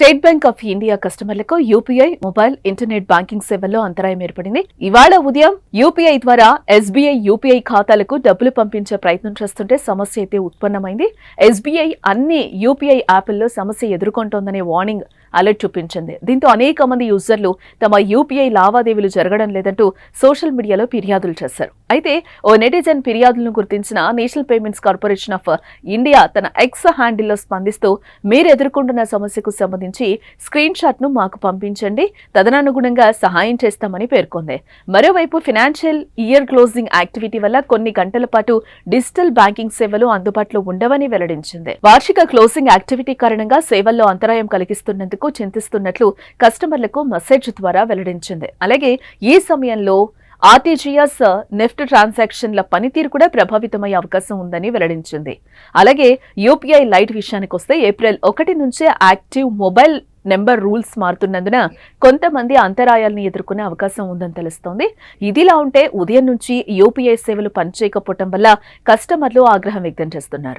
State bank of India కస్టమర్లకు UPI mobile internet banking సేవల్లో అంతరాయం ఏర్పడింది. ఇవాళ ఉదయం యూపీఐ ద్వారా ఎస్బీఐ యూపీఐ ఖాతాలకు డబ్బులు పంపించే ప్రయత్నం చేస్తుంటే సమస్య అయితే ఉత్పన్నమైంది. ఎస్బీఐ అన్ని యూపీఐ యాప్ల్లో సమస్య ఎదుర్కొంటోందనే వార్నింగ్ అలర్ట్ చూపించింది. దీంతో అనేక మంది యూజర్లు తమ యూపీఐ లావాదేవీలు జరగడం లేదంటూ సోషల్ మీడియాలో ఫిర్యాదులు చేశారు. అయితే ఓ నెటిజన్ ఫిర్యాదులను గుర్తించిన national payments corporation of India తన ఎక్స్ హ్యాండిల్లో స్పందిస్తూ మీరు ఎదుర్కొంటున్న సమస్యకు సంబంధించి స్క్రీన్ షాట్ ను మాకు పంపించండి, తదనుగుణంగా సహాయం చేస్తామని పేర్కొంది. మరోవైపు ఫైనాన్షియల్ ఇయర్ క్లోజింగ్ యాక్టివిటీ వల్ల కొన్ని గంటల పాటు డిజిటల్ బ్యాంకింగ్ సేవలు అందుబాటులో ఉండవని వెల్లడించింది. వార్షిక క్లోజింగ్ యాక్టివిటీ కారణంగా సేవల్లో అంతరాయం కలిగిస్తున్నందుకు చింతిస్తున్నట్లు కస్టమర్లకు మెసేజ్ ద్వారా వెల్లడించింది. అలాగే ఈ సమయంలో ఆర్టీజీఎస్ నెఫ్ట్ ట్రాన్సాక్షన్ల పనితీరు కూడా ప్రభావితమయ్యే అవకాశం ఉందని వెల్లడించింది. అలాగే యూపీఐ లైట్ విషయానికి వస్తే ఏప్రిల్ 1 నుంచే యాక్టివ్ మొబైల్ నెంబర్ రూల్స్ మారుతున్నందున కొంతమంది అంతరాయాలను ఎదుర్కొనే అవకాశం ఉందని తెలుస్తోంది. ఇదిలా ఉంటే ఉదయం నుంచి యూపీఐ సేవలు పనిచేయకపోవడం వల్ల కస్టమర్లు ఆగ్రహం వ్యక్తం చేస్తున్నారు.